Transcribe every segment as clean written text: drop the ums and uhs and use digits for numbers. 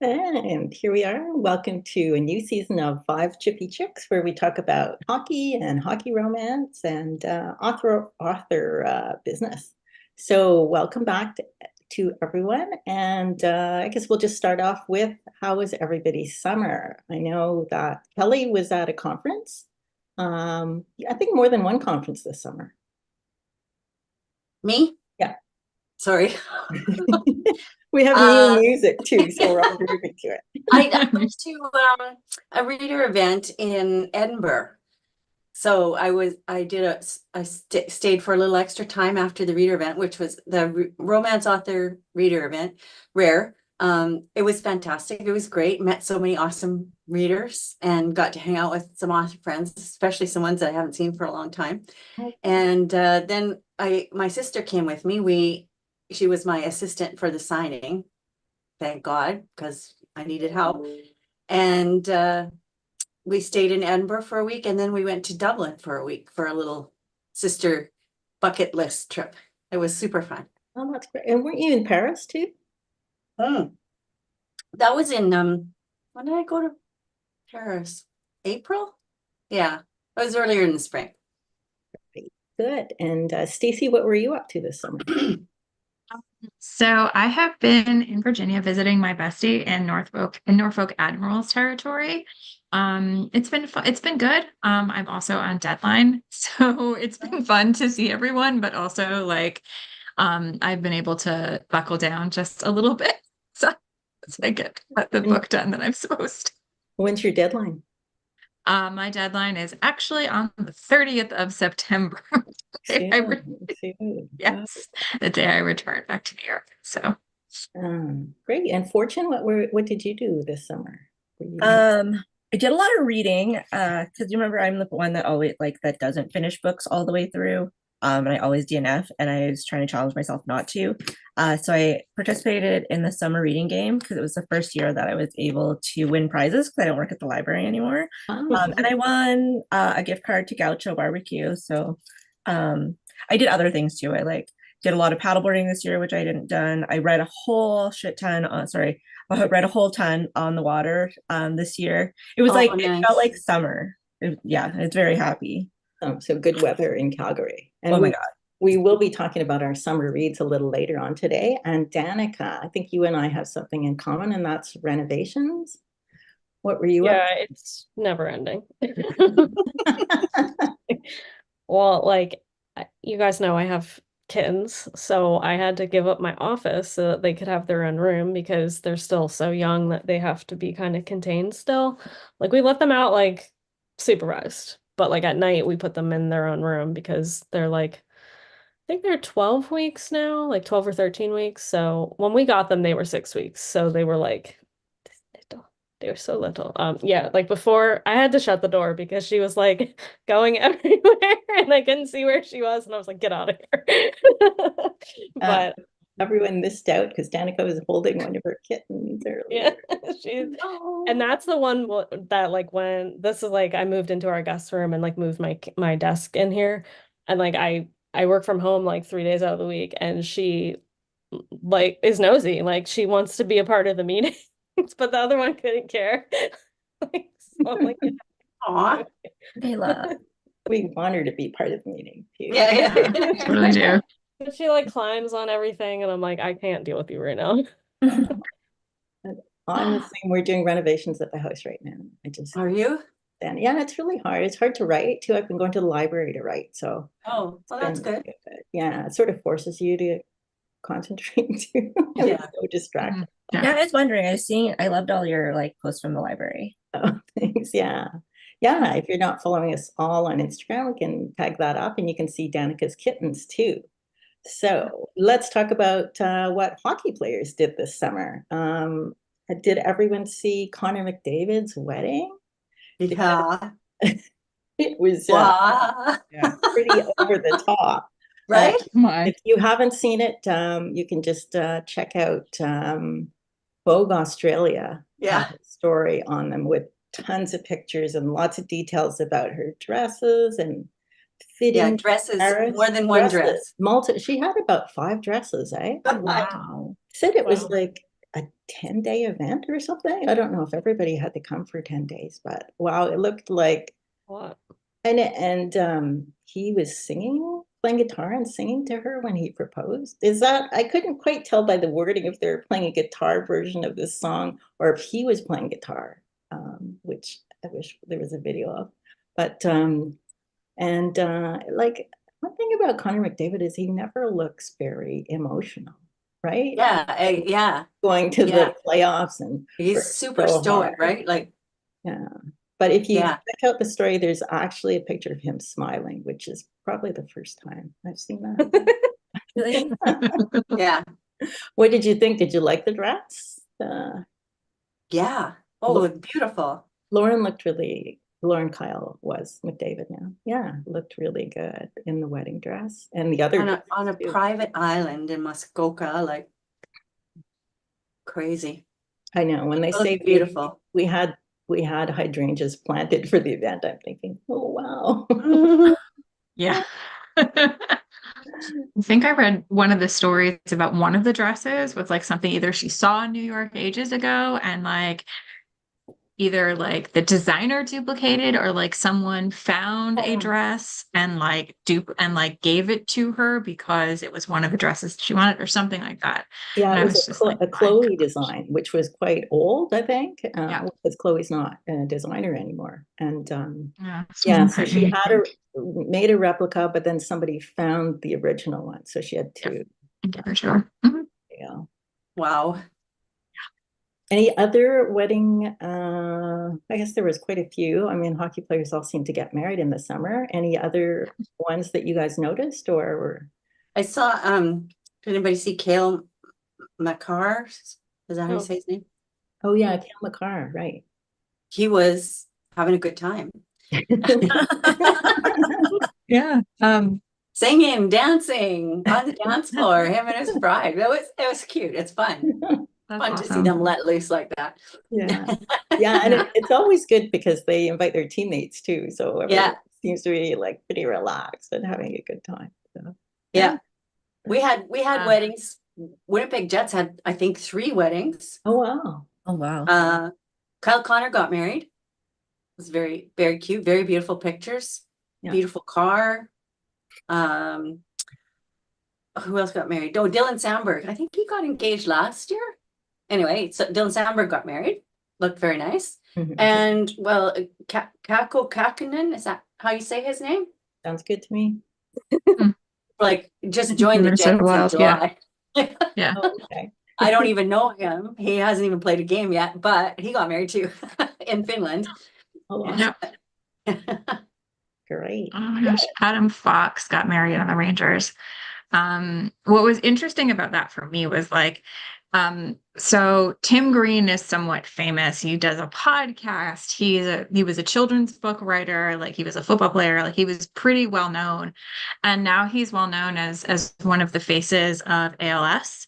And here we are. Welcome to a new season of Five Chippy Chicks, where we talk about hockey and hockey romance and author business. So welcome back to everyone. And I guess we'll just start off with, how was everybody's summer? I know that Kelly was at a conference. I think more than one conference this summer. Me? Yeah. Sorry. We have new music too, so we're all grooving to it. I went to a reader event in Edinburgh. So I stayed for a little extra time after the reader event, which was the romance author reader event, Rare. It was fantastic. It was great. Met so many awesome readers and got to hang out with some awesome friends, especially some ones that I haven't seen for a long time. And then my sister came with me. She was my assistant for the signing. Thank God, because I needed help. And we stayed in Edinburgh for a week, and then we went to Dublin for a week for a little sister bucket list trip. It was super fun. Oh, that's great. And weren't you in Paris too? That was in when did I go to Paris? April? Yeah, it was earlier in the spring. Good. And Stacey, what were you up to this summer? So I have been in Virginia visiting my bestie in Norfolk Admirals territory. It's been fun. It's been good. I'm also on deadline, so it's been fun to see everyone, but also I've been able to buckle down just a little bit so I get the book done that I'm supposed to. When's your deadline? My deadline is actually on the 30th of September. Yes, the day I returned back to New York. So great. And Fortune, what did you do this summer? I did a lot of reading because you remember I'm the one that always that doesn't finish books all the way through. And I always DNF, and I was trying to challenge myself not to. So I participated in the summer reading game because it was the first year that I was able to win prizes because I don't work at the library anymore. And I won a gift card to Gaucho Barbecue. So I did other things too. I did a lot of paddleboarding this year, which I didn't done. I read a whole ton. I read a whole ton on the water this year. It was nice. It felt like summer. It's very happy. So good weather in Calgary. And oh my God. We will be talking about our summer reads a little later on today. And Danica, I think you and I have something in common, and that's renovations. What were you up to? It's never ending. Well, you guys know I have kittens, so I had to give up my office so that they could have their own room because they're still so young that they have to be kind of contained still. We let them out supervised, but at night we put them in their own room because they're I think they're 12 weeks now, 12 or 13 weeks. So when we got them, they were 6 weeks. So they were they were so little. Before I had to shut the door because she was going everywhere and I couldn't see where she was. And I was like, get out of here. But everyone missed out because Danica was holding one of her kittens earlier. Yeah, and that's the one that when this is I moved into our guest room and moved my desk in here. And I work from home 3 days out of the week, and she is nosy. She wants to be a part of the meeting. But the other one couldn't care. So Aw. Kayla. We want her to be part of the meeting too. Yeah. Really do. But she climbs on everything, and I'm I can't deal with you right now. I'm the same. We're doing renovations at the house right now. Are you? Yeah, it's really hard. It's hard to write too. I've been going to the library to write, so. Oh, well, that's good. Yeah, it sort of forces you to concentrate too. Yeah. So distracted. Yeah, I was wondering. I loved all your posts from the library. Oh, thanks. Yeah. If you're not following us all on Instagram, we can tag that up, and you can see Danica's kittens too. So let's talk about what hockey players did this summer. Did everyone see Connor McDavid's wedding? Yeah. It was pretty over the top. Right? If you haven't seen it, you can just check out Vogue Australia. Yeah. Story on them with tons of pictures and lots of details about her dresses and fitting. Yeah, dresses, more than one dress. She had about 5 dresses, eh? Wow. Said it was a 10-day event or something. I don't know if everybody had to come for 10 days, but wow, it looked like, What? and he was singing, playing guitar and singing to her when he proposed. Is that, I couldn't quite tell by the wording if they were playing a guitar version of this song or if he was playing guitar, which I wish there was a video of. But like, one thing about Connor McDavid is he never looks very emotional, right? Yeah, Going to Yeah. the playoffs and he's super so stoic, hard. right? Like, Yeah. But if you Yeah. check out the story, there's actually a picture of him smiling, which is probably the first time I've seen that. Really? yeah, What did you think? Did you like the dress? yeah. Oh, beautiful. Lauren Kyle was McDavid now. Yeah, looked really good in the wedding dress and the other On a dresses too. private island in Muskoka, like crazy. I know when they It looked say beautiful. we had hydrangeas planted for the event, I'm thinking, oh wow. Yeah. I think I read one of the stories about one of the dresses was like something either she saw in New York ages ago and like either like the designer duplicated or like someone found a dress and like gave it to her because it was one of the dresses she wanted or something like that. Yeah, And it I was was just like, a my Chloe gosh. design, which was quite old, I think, Yeah. because Chloe's not a designer anymore. And Yeah, this yeah, wasn't so she had made a replica, but then somebody found the original one, so she had to. for sure. Mhm. Yeah. Wow. Any other wedding? I guess there was quite a few. I mean, hockey players all seem to get married in the summer. Any other ones that you guys noticed or were? I saw, did anybody see Cale Makar? Is that how you Oh. say his name? Oh yeah, Cale Makar, right. He was having a good time. Yeah. Singing, dancing on the dance floor, him and his bride. It was cute. It's fun. That's Fun to see awesome. them let loose like that. Yeah. Yeah, and it's always good because they invite their teammates too. So everyone seems to be like pretty relaxed and having a good time. So, Yeah. We had Yeah. weddings. Winnipeg Jets had, I think, 3 weddings. Oh wow. Oh wow. Kyle Connor got married. It was very, very cute, very beautiful pictures. Yeah. Beautiful car. Who else got married? Oh, Dylan Sandberg. I think he got engaged last year. Anyway, so Dylan Sandberg got married. Looked very nice. Mhm. And well, Kako Kakinen, is that how you say his name? Sounds good to me. Like just joined the Minnesota Jets in Wild, July. Yeah. Oh, okay. I don't even know him. He hasn't even played a game yet, but he got married too in Finland. Oh, wow. Yeah. Great. Oh my gosh, Adam Fox got married on the Rangers. What was interesting about that for me was like, so Tim Green is somewhat famous. He does a podcast. He was a children's book writer, like he was a football player, like he was pretty well known. And now he's well known as one of the faces of ALS.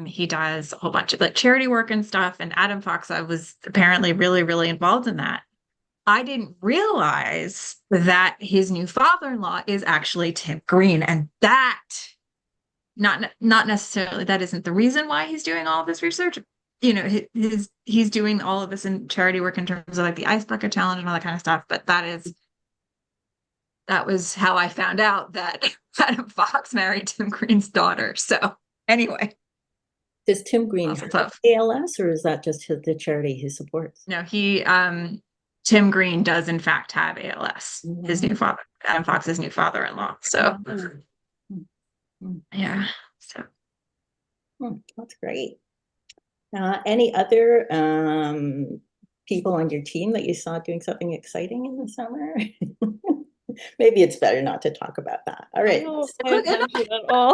He does a whole bunch of like charity work and stuff. And Adam Fox was apparently really, really involved in that. I didn't realize that his new father-in-law is actually Tim Green, and that not necessarily that isn't the reason why he's doing all of this research. You know, he's doing all of this in charity work in terms of like the Ice Bucket Challenge and all that kind of stuff. But that was how I found out that Adam Fox married Tim Green's daughter. So anyway, Does Tim Green also have tough. ALS or is that just the charity he supports? No, Tim Green does in fact have ALS. His new father, Adam Fox's new father-in-law. So yeah. So That's great. Any other people on your team that you saw doing something exciting in the summer? Maybe it's better not to talk about that. All right. I don't pay attention at all.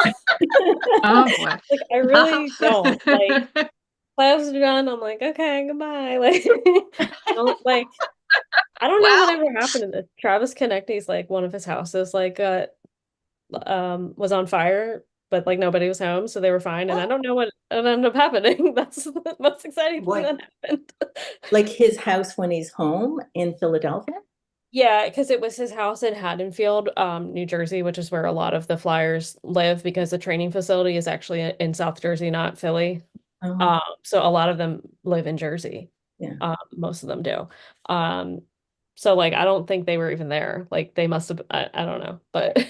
oh boy. Like I really don't. Like playoffs are done. I'm like, okay, goodbye. Like, like I don't know whatever happened to this. Travis Konechny's like one of his houses like was on fire, but like nobody was home, so they were fine. And I don't know what ended up happening. That's the most exciting thing that happened. Like his house when he's home in Philadelphia? Yeah, because it was his house in Haddonfield, New Jersey, which is where a lot of the Flyers live because the training facility is actually in South Jersey, not Philly. Oh, So a lot of them live in Jersey. yeah. Most of them do. So like I don't think they were even there. Like they must have, I don't know, but it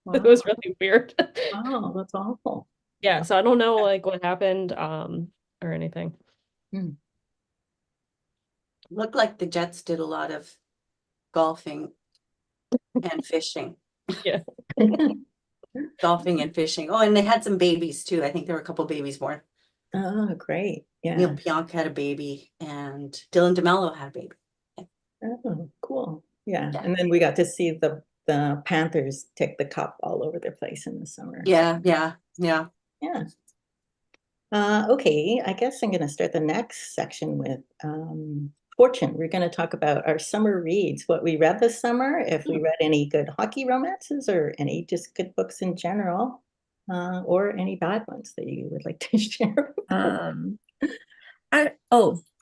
Wow. was really weird. Oh, that's awful. Yeah, so I don't know like what happened or anything. Hmm. Looked like the Jets did a lot of golfing and fishing. Yeah. Golfing and fishing. Oh, and they had some babies too. I think there were a couple babies born. Oh, great. Neil Yeah. Pionk had a baby and Dylan DeMello had a baby. Oh, cool. Yeah. Yeah. And then we got to see the Panthers take the cup all over their place in the summer. Yeah, yeah, yeah. Yeah. Okay, I guess I'm going to start the next section with Fortune. We're going to talk about our summer reads, what we read this summer, if we read any good hockey romances or any just good books in general, or any bad ones that you would like to share.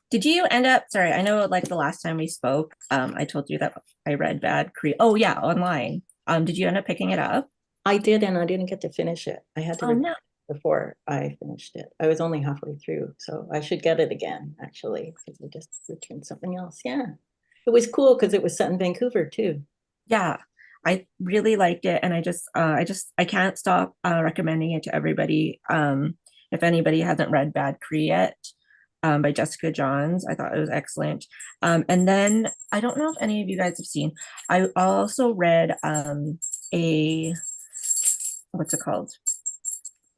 Did you end up, sorry, I know like the last time we spoke, I told you that I read Bad Cree. Oh yeah, online. Did you end up picking it up? I did, and I didn't get to finish it. I had to Oh read no. it before I finished it. I was only halfway through, so I should get it again, actually, because I just returned something else. Yeah. It was cool because it was set in Vancouver too. Yeah, I really liked it, and I can't stop recommending it to everybody. If anybody hasn't read Bad Cree yet, by Jessica Johns, I thought it was excellent. And then I don't know if any of you guys have seen. I also read a what's it called?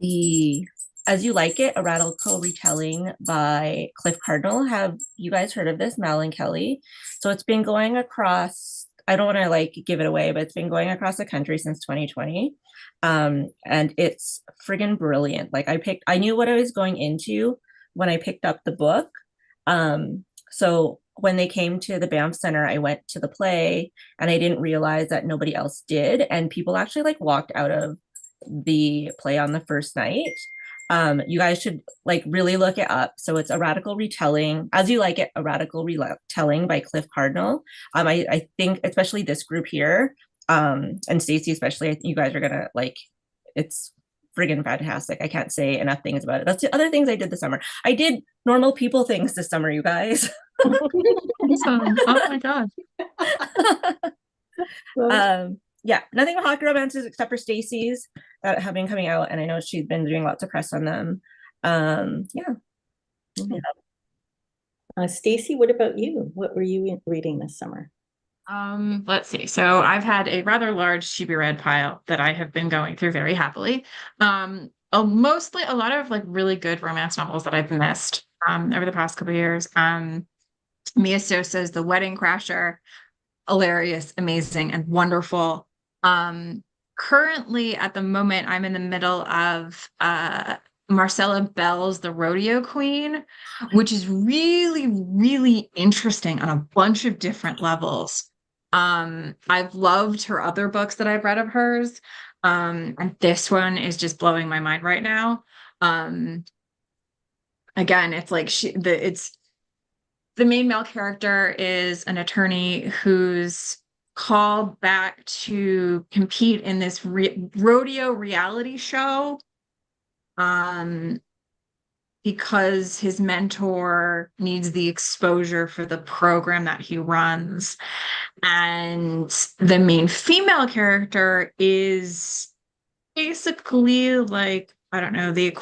The As You Like It, a radical retelling by Cliff Cardinal. Have you guys heard of this, Mal and Kelly? So it's been going across, I don't want to like give it away, but it's been going across the country since 2020. And it's friggin' brilliant. Like I knew what I was going into when I picked up the book. So when they came to the Banff Center, I went to the play and I didn't realize that nobody else did. And people actually like walked out of the play on the first night. You guys should like really look it up. So it's a radical retelling, As You Like It, a radical retelling by Cliff Cardinal. I think especially this group here, and Stacey especially, I think you guys are gonna like. It's friggin' fantastic. I can't say enough things about it. That's the other things I did this summer. I did normal people things this summer, you guys. Awesome. Oh my God. Yeah, nothing with hockey romances except for Stacey's that have been coming out, and I know she's been doing lots of press on them. Yeah. Stacey, what about you? What were you reading this summer? Let's see. So I've had a rather large to be read pile that I have been going through very happily. Mostly a lot of like really good romance novels that I've missed over the past couple of years. Mia Sosa's The Wedding Crasher, hilarious, amazing, and wonderful. Currently at the moment, I'm in the middle of Marcella Bell's The Rodeo Queen, which is really, really interesting on a bunch of different levels. I've loved her other books that I've read of hers. And this one is just blowing my mind right now. Again, it's like the main male character is an attorney who's called back to compete in this rodeo reality show because his mentor needs the exposure for the program that he runs. And the main female character is basically like, I don't know, the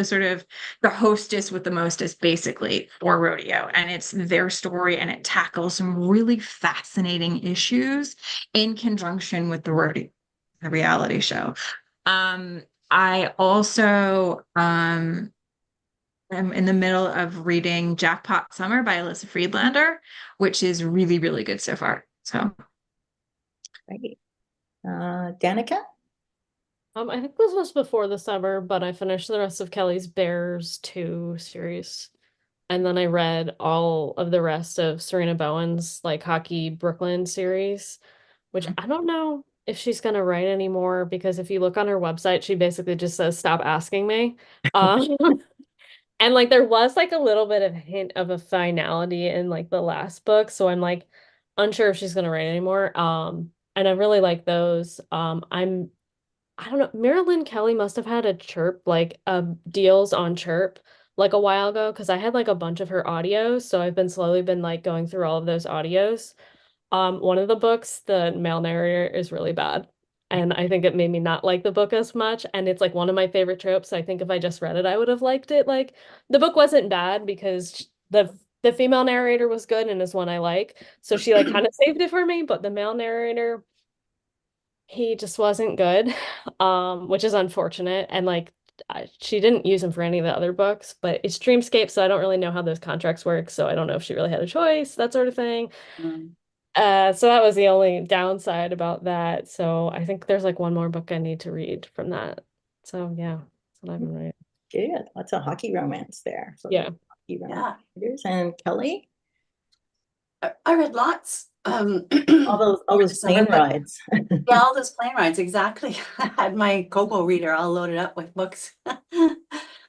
sort of the hostess with the mostest basically for rodeo. And it's their story and it tackles some really fascinating issues in conjunction with the rodeo, the reality show. I also am in the middle of reading Jackpot Summer by Alyssa Friedlander, which is really, really good so far. So Great. Danica? I think this was before the summer, but I finished the rest of Kelly's Bears 2 series. And then I read all of the rest of Serena Bowen's like Hockey Brooklyn series, which I don't know if she's gonna write anymore because if you look on her website, she basically just says, "Stop asking me." And like there was like a little bit of hint of a finality in like the last book, so I'm like unsure if she's gonna write anymore. And I really like those. I'm I don't know. Marilyn Kelly must have had a Chirp, like deals on Chirp like a while ago because I had like a bunch of her audios. So I've been slowly been like going through all of those audios. One of the books, the male narrator is really bad. And I think it made me not like the book as much. And it's like one of my favorite tropes. I think if I just read it, I would have liked it. Like the book wasn't bad because the female narrator was good and is one I like. So she like kind of saved it for me, but the male narrator, he just wasn't good, which is unfortunate. And like she didn't use him for any of the other books, but it's Dreamscape, so I don't really know how those contracts work. So I don't know if she really had a choice, that sort of thing. Mm. So that was the only downside about that. So I think there's like one more book I need to read from that. So yeah, that's what I've been reading. Good. Lots of hockey romance there. For Yeah. hockey Yeah. romance readers. And Kelly, I read lots. all those plane rides. Yeah, all those plane rides, exactly. I had my Kobo reader all loaded up with books.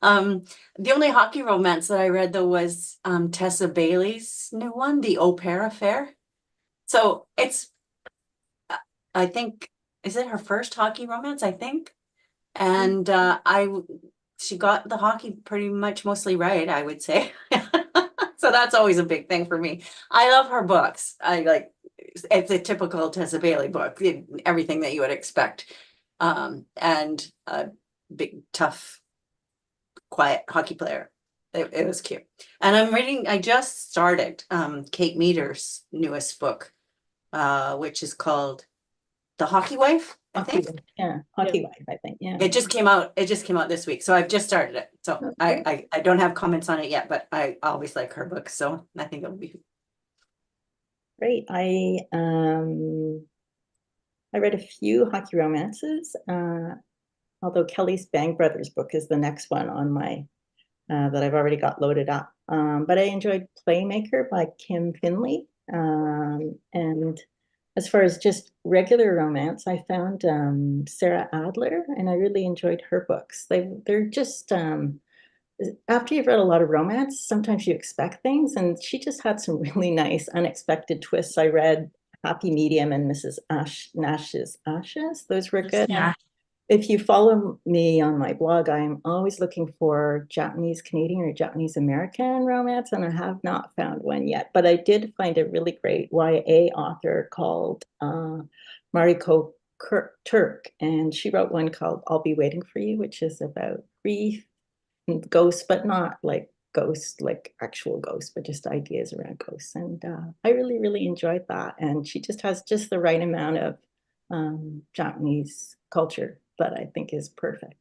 The only hockey romance that I read though was Tessa Bailey's new one, The Au Pair Affair. So it's, I think, is it her first hockey romance? I think, and she got the hockey pretty much mostly right, I would say. So that's always a big thing for me. I love her books. I like, it's a typical Tessa Bailey book, everything that you would expect. And a big, tough, quiet hockey player. It was cute. And I just started Kate Meador's newest book, which is called The Hockey Wife, I think. Yeah, hockey wife, I think. Yeah. It just came out this week. So I've just started it. So Okay. I don't have comments on it yet, but I always like her books. So I think it'll be Great. I read a few hockey romances, although Kelly's Bang Brothers book is the next one on my that I've already got loaded up. But I enjoyed Playmaker by Kim Finley. And as far as just regular romance, I found Sarah Adler, and I really enjoyed her books. They're just after you've read a lot of romance, sometimes you expect things, and she just had some really nice unexpected twists. I read Happy Medium and Mrs. Nash's Ashes. Those were good. Yeah. If you follow me on my blog, I'm always looking for Japanese Canadian or Japanese American romance, and I have not found one yet. But I did find a really great YA author called Mariko Turk, and she wrote one called I'll Be Waiting for You, which is about grief and ghosts, but not like ghosts, like actual ghosts, but just ideas around ghosts. And I really, really enjoyed that. And she just has just the right amount of Japanese culture that I think is perfect.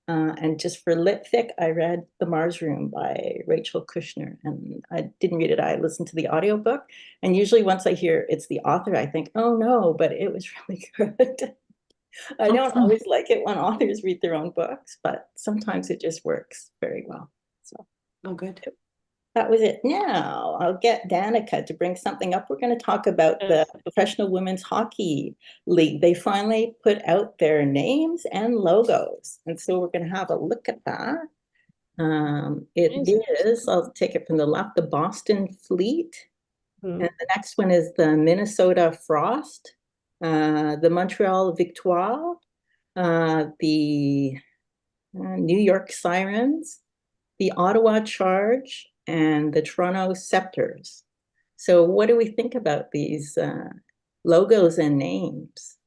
And just for lit fic, I read The Mars Room by Rachel Kushner, and I didn't read it. I listened to the audiobook, and usually once I hear it's the author, I think, oh no, but it was really good. I don't Awesome. always like it when authors read their own books, but sometimes it just works very well. So good. that was it. Now I'll get Danica to bring something up. We're going to talk about the Professional Women's Hockey League. They finally put out their names and logos, and so we're going to have a look at that. It is, I'll take it from the left, the Boston Fleet, and the next one is the Minnesota Frost, the Montreal Victoire, the New York Sirens, the Ottawa Charge, and the Toronto Scepters. So what do we think about these logos and names?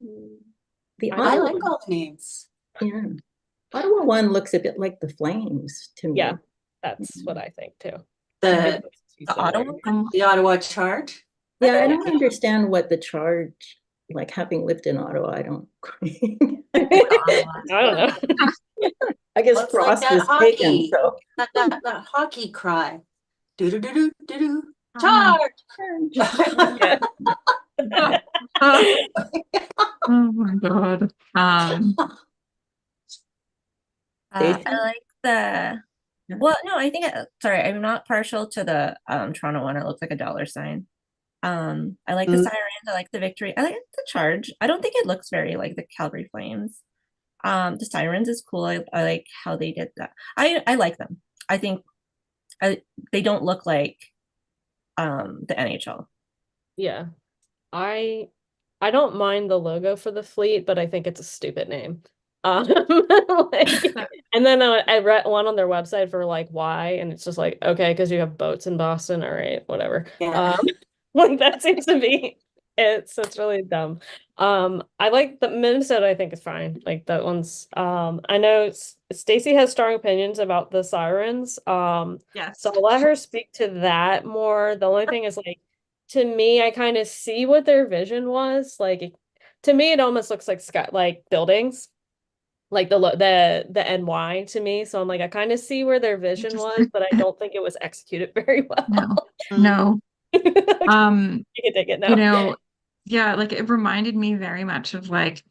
I like all the names. Yeah. Ottawa one looks a bit like the Flames to me. Yeah, that's what I think too. The Ottawa Charge. Yeah, I don't understand what the Charge, like having lived in Ottawa, I don't I don't know. I guess Looks Frost like was that taken, hockey. so That hockey cry. Do do do do do do. Charge. Oh my God. Stacey? I like the well, no, I think sorry, I'm not partial to the Toronto one. It looks like a dollar sign. I like the Sirens, I like the Victory, I like the Charge. I don't think it looks very like the Calgary Flames. The Sirens is cool. I like how they did that. I like them. I think they don't look like the NHL. Yeah. I I don't mind the logo for the fleet, but I think it's a stupid name. Like, and then I read one on their website for like why, and it's just like, okay, because you have boats in Boston, all right, whatever. Yeah. Like that seems to be it. So it's really dumb. I like the Minnesota, I think is fine. Like that one's I know Stacey has strong opinions about the sirens. Yes. So I'll let her speak to that more. The only thing is like to me, I kind of see what their vision was. Like to me, it almost looks like sky like buildings, like the NY to me. So I'm like, I kind of see where their vision was, but I don't think it was executed very well. No, no. You can take it now. You know, yeah, like it reminded me very much of like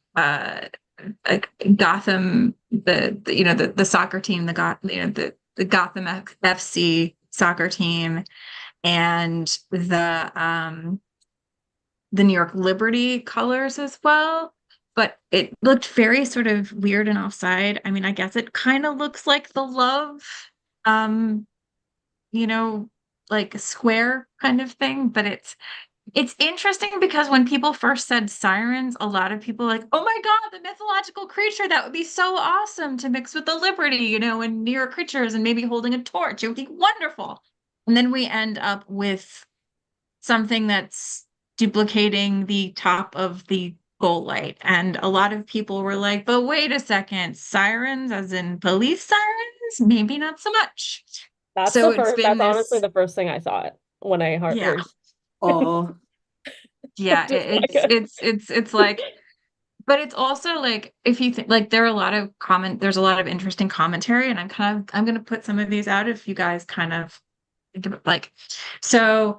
Gotham, the soccer team, the Gotham FC soccer team, and the New York Liberty colors as well. But it looked very sort of weird and offside. I mean, I guess it kind of looks like the love, um, you know, like a square kind of thing, but it's interesting because when people first said sirens, a lot of people were like, oh my God, the mythological creature, that would be so awesome to mix with the Liberty, and New York creatures and maybe holding a torch. It would be wonderful. And then we end up with something that's duplicating the top of the goal light. And a lot of people were like, but wait a second, sirens as in police sirens? Maybe not so much. That's So the it's first. been That's honestly this, the first thing I thought when I yeah. heard. Oh, Yeah, Just it's like, but it's also like if you think like there's a lot of interesting commentary, and I'm gonna put some of these out if you guys kind of think about like so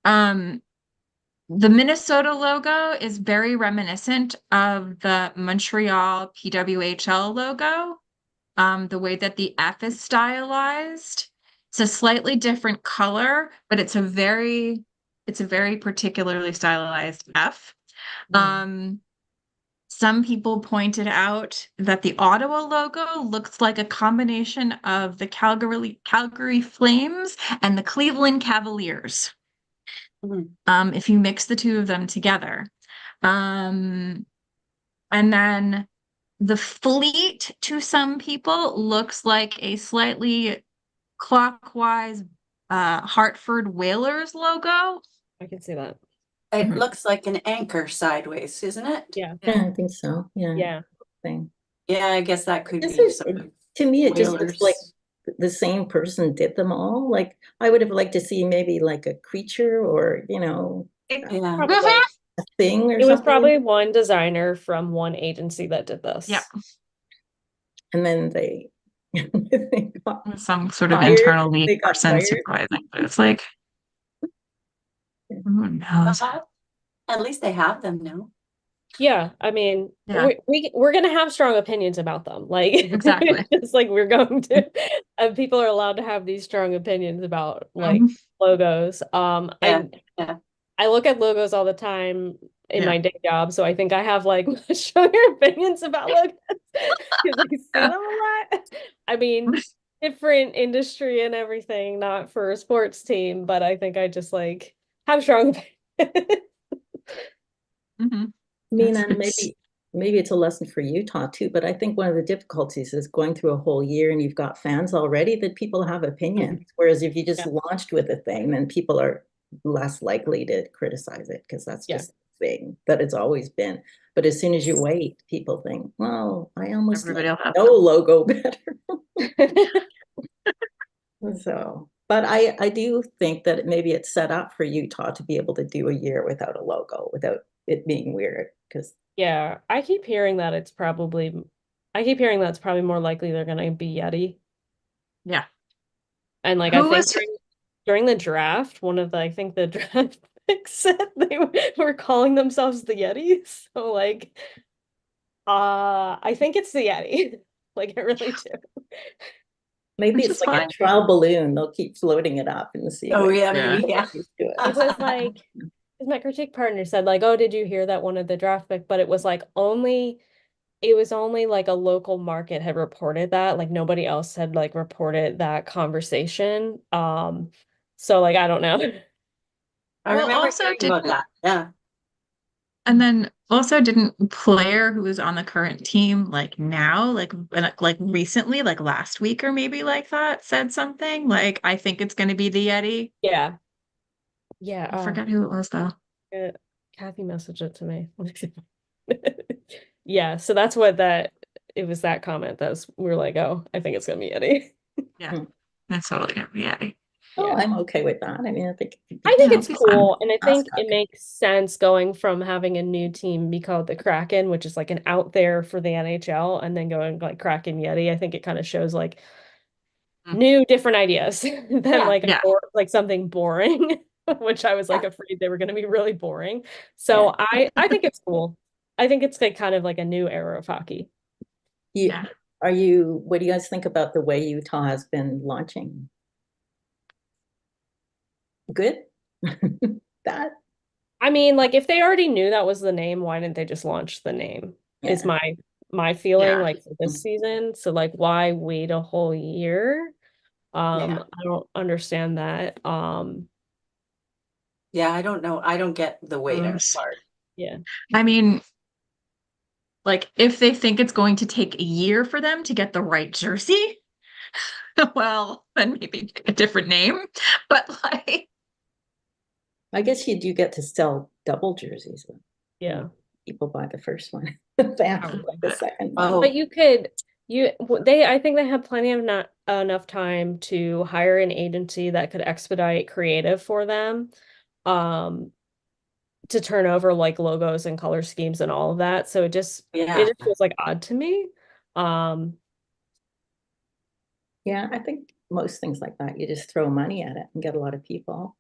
the Minnesota logo is very reminiscent of the Montreal PWHL logo. The way that the F is stylized. It's a slightly different color, but it's a very particularly stylized F. Some people pointed out that the Ottawa logo looks like a combination of the Calgary Flames and the Cleveland Cavaliers. If you mix the two of them together. And then the fleet to some people looks like a slightly clockwise Hartford Whalers logo. I can see that. it looks like an anchor sideways, isn't it? Yeah. Yeah, I think so. Yeah. Yeah. Thing. Yeah, I guess that could This be is, some to me, it just looks whalers. like the same person did them all. Like I would have liked to see maybe like a creature or, Yeah. Probably. a thing or It was something. probably one designer from one agency that did this. Yeah. And then they got Some sort of fired. internal They lead got person fired. supervising, but it's like, who knows? At least they have them now. Yeah, I mean, Yeah. we're gonna have strong opinions about them. Like Exactly. just like we're going to, people are allowed to have these strong opinions about like logos. Yeah. I look at logos all the time in Yeah. my day job, so I think I have like stronger opinions about logos because I see them a lot. I mean, different industry and everything, not for a sports team, but I think I just like have strong opinions. Mhm. I mean, It's- and maybe it's a lesson for Utah too, but I think one of the difficulties is going through a whole year and you've got fans already that people have opinions. Whereas if you just launched with a thing, then people are less likely to criticize it because that's Yeah. just the thing that it's always been. But as soon as you wait, people think, well, I almost Everybody like will have no logo better. So, but I do think that maybe it's set up for Utah to be able to do a year without a logo, without it being weird. Because Yeah, I keep hearing that it's probably more likely they're gonna be Yeti. Yeah. And like Who I think was- during the draft, I think the draft picks said they were calling themselves the Yetis. So like I think it's the Yeti. Like I really do. maybe Which it's is like fine. a trial balloon. They'll keep floating it up and see. Oh what yeah, Yeah. maybe, yeah. used to it. It was like my critique partner said, like, oh, did you hear that one of the draft pick? But it was only like a local market had reported that. Like nobody else had like reported that conversation. So like I don't know. I Well, remember also, hearing about that. Yeah. And then also didn't player who is on the current team like now, like recently, like last week or maybe like that, said something like, I think it's going to be the Yeti. Yeah. Yeah. I forget who it was though. Kathy messaged it to me. Yeah, so that's what it was that comment we were like, oh, I think it's gonna be Yeti. Yeah, that's totally going to be Yeti. Oh, Yeah. I'm okay with that. I mean, I think I think Yeah, it's it'll be fun. cool, and I think Mascot. it makes sense going from having a new team be called the Kraken, which is like an out there for the NHL, and then going like Kraken Yeti. I think it kind of shows like Mm. new, different ideas than Yeah. like Yeah. like something boring, which I was like afraid they were going to be really boring. So I think it's cool. I think it's like kind of like a new era of hockey. what do you guys think about the way Utah has been launching? Good? That? I mean, like if they already knew that was the name, why didn't they just launch the name? Is Yeah. my feeling Yeah. like for this season. So like why wait a whole year? Yeah. I don't understand that. Yeah, I don't know. I don't get the waiter Gross. part. Yeah. I mean, like if they think it's going to take a year for them to get the right jersey, well, then maybe pick a different name. But like, I guess you do get to sell double jerseys. Yeah. People buy the first one. They have to buy the second one. Oh, But I think they had plenty of not enough time to hire an agency that could expedite creative for them, to turn over like logos and color schemes and all of that. So it just feels like odd to me. Yeah, I think most things like that, you just throw money at it and get a lot of people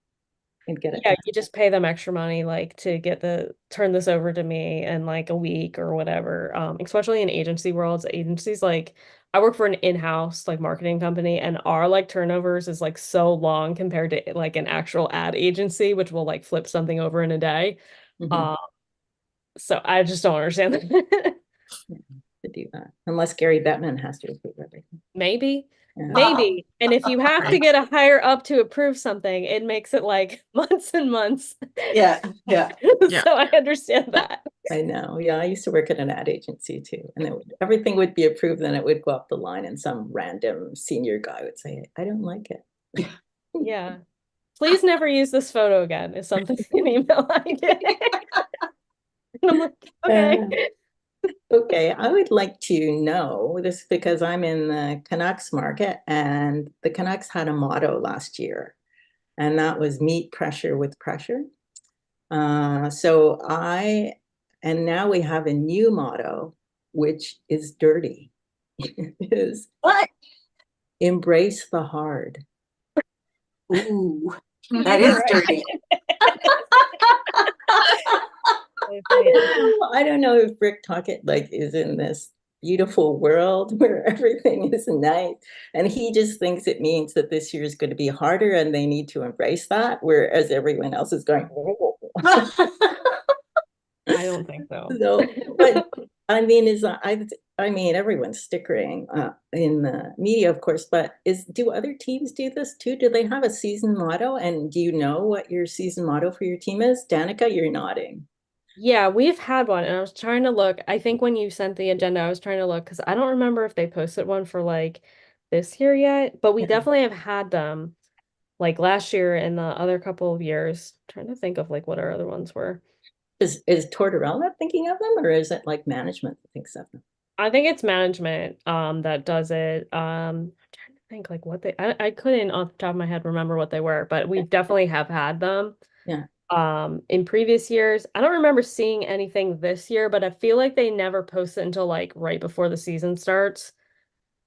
and get it Yeah, done. you just pay them extra money like to turn this over to me in like a week or whatever. Especially in agency worlds, agencies like I work for an in-house like marketing company, and our like turnovers is like so long compared to like an actual ad agency, which will like flip something over in a day. Mhm. So I just don't understand that. To do that, unless Gary Bettman has to approve everything. Maybe. Yeah. Maybe. And if you have to get a higher up to approve something, it makes it like months and months. yeah, yeah. Yeah. So I understand that. I know. Yeah, I used to work at an ad agency too, and everything would be approved, then it would go up the line, and some random senior guy would say, "I don't like it." Yeah. Please never use this photo again is something in email I get. And I'm like, okay. Okay, I would like to know this because I'm in the Canucks market, and the Canucks had a motto last year, and that was meet pressure with pressure. And now we have a new motto, which is dirty. It is What? embrace the hard. Ooh, that is dirty. I don't know if Rick Tocchet like is in this beautiful world where everything is nice, and he just thinks it means that this year is going to be harder and they need to embrace that, whereas everyone else is going, oh. I don't think so. So, but I mean, I mean, everyone's stickering in the media, of course, but do other teams do this too? Do they have a season motto? And do you know what your season motto for your team is? Danica, you're nodding. Yeah, we've had one, and I was trying to look. I think when you sent the agenda, I was trying to look because I don't remember if they posted one for like this year yet, but we definitely have had them like last year and the other couple of years. I'm trying to think of like what our other ones were. Is Tortorella thinking of them, or is it like management that thinks of them? I think it's management that does it. I'm trying to think like what I couldn't off the top of my head remember what they were, but we definitely have had them. Yeah. In previous years. I don't remember seeing anything this year, but I feel like they never post it until like right before the season starts.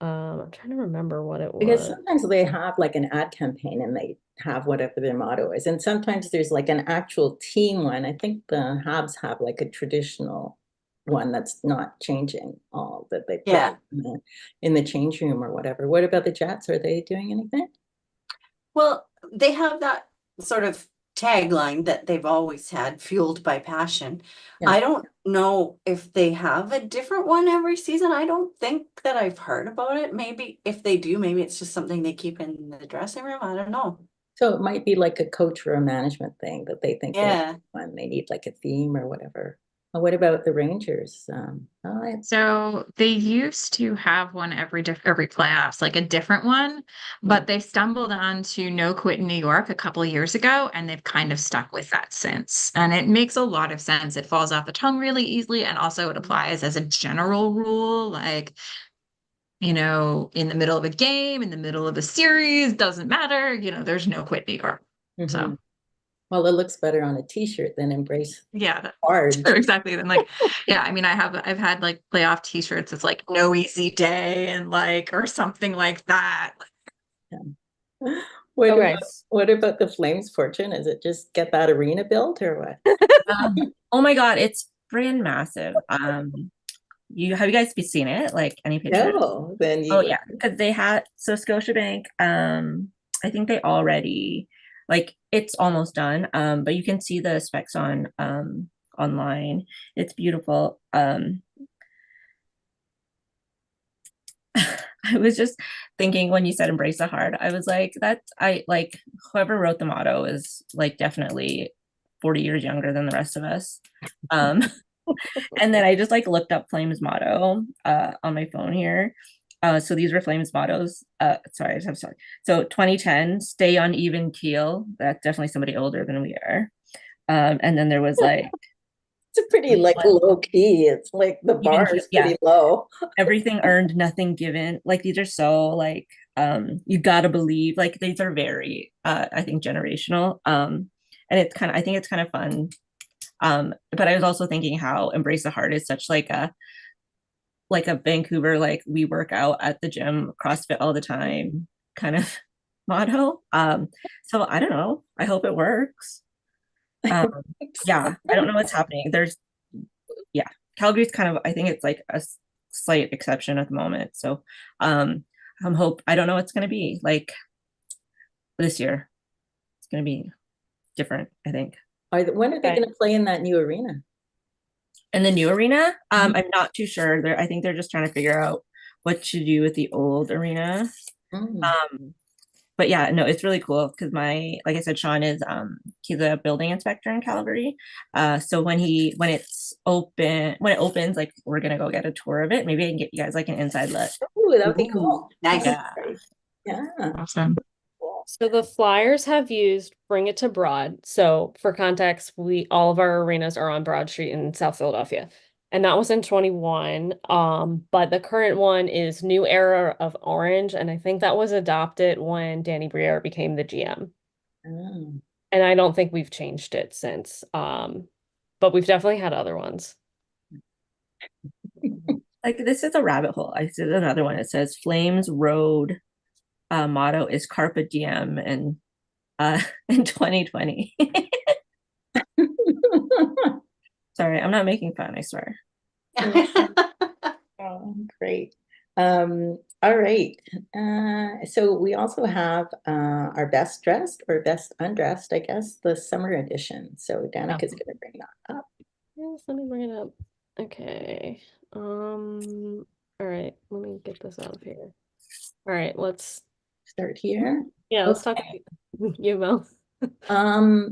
I'm trying to remember what it Because was. sometimes they have like an ad campaign and they have whatever their motto is. And sometimes there's like an actual team one. I think the Habs have like a traditional one that's not changing all that they put in the change room or whatever. What about the Jets? Are they doing anything? Well, they have that sort of tagline that they've always had, fueled by passion. Yeah. I don't know if they have a different one every season. I don't think that I've heard about it. Maybe if they do, maybe it's just something they keep in the dressing room. I don't know. So it might be like a coach or a management thing that they think Yeah. when they need like a theme or whatever. What about the Rangers? So they used to have one every playoffs, like a different one, but they stumbled onto No Quit in New York a couple of years ago, and they've kind of stuck with that since. And it makes a lot of sense. It falls off the tongue really easily, and also it applies as a general rule, like, in the middle of a game, in the middle of a series, doesn't matter, there's no quit New York. So Well, it looks better on a t-shirt than embrace yeah, hard. exactly. Then yeah, I mean, I've had like playoff t-shirts. It's like no easy day and or something like that. Yeah. Okay. What about the Flames' fortune? Is it just get that arena built or what? Oh my God, it's brand massive. Have you guys seen it? Like any pictures? No, then Oh yeah, because they had Scotiabank. I think they already it's almost done. But you can see the specs on online. It's beautiful. I was just thinking when you said embrace the hard, I was like, whoever wrote the motto is definitely 40 years younger than the rest of us. And then I just looked up Flames motto on my phone here. So these were Flames mottos. Sorry. So 2010, stay on even keel. That's definitely somebody older than we are. And then there was it's a pretty low key. It's like the bar is pretty low. Everything earned, nothing given. These are so you gotta believe. These are very I think generational. And I think it's kind of fun. But I was also thinking how embrace the heart is such a Vancouver, we work out at the gym, CrossFit all the time kind of motto. So I don't know. I hope it works. Yeah, I don't know what's happening. Calgary's I think it's a slight exception at the moment. So I don't know what's gonna be this year. It's gonna be different, I think. When are they going to play in that new arena? In the new arena? I'm not too sure. I think they're just trying to figure out what to do with the old arena. But yeah, no, it's really cool because like I said, Sean is he's a building inspector in Calgary. So when it opens, we're gonna go get a tour of it. Maybe I can get you guys an inside look. Oh, that would be cool. Nice. Yeah. Awesome. So the Flyers have used Bring It to Broad. So for context, all of our arenas are on Broad Street in South Philadelphia. And that was in 21. But the current one is New Era of Orange. And I think that was adopted when Danny Briere became the GM. Oh. And I don't think we've changed it since. But we've definitely had other ones. This is a rabbit hole. I see another one. It says Flames Road motto is Carpe Diem and in 2020. Sorry, I'm not making fun, I swear. Oh, great. All right. So we also have our best dressed or best undressed, I guess, the summer edition. So Danica's going to bring that up. Yes, let me bring it up. Okay. All right, let me get this out of here. All right, let's start here. Yeah, let's talk about you, Mel.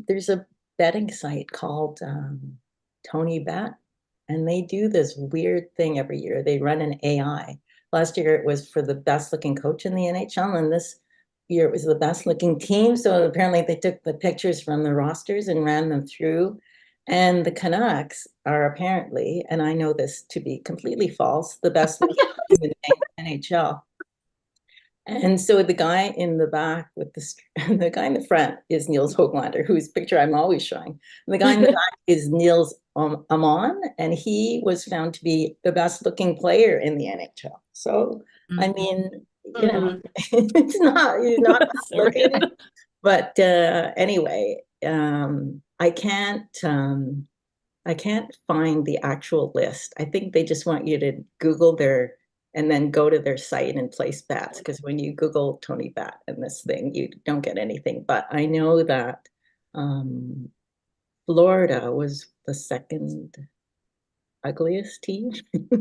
There's a betting site called Tony Bet, and they do this weird thing every year. They run an AI. Last year it was for the best looking coach in the NHL, and this year it was the best looking team. So apparently they took the pictures from the rosters and ran them through. And the Canucks are apparently, and I know this to be completely false, the best looking team in the NHL. And so the guy in the back with the guy in the front is Niels Hoglander, whose picture I'm always showing. And the guy in the back is Niels Amon, and he was found to be the best looking player in the NHL. So, I mean, it's not best looking, but anyway, I can't find the actual list. I think they just want you to Google and then go to their site and place bets, because when you Google Tony Bet and this thing, you don't get anything. But I know that Florida was the second ugliest team.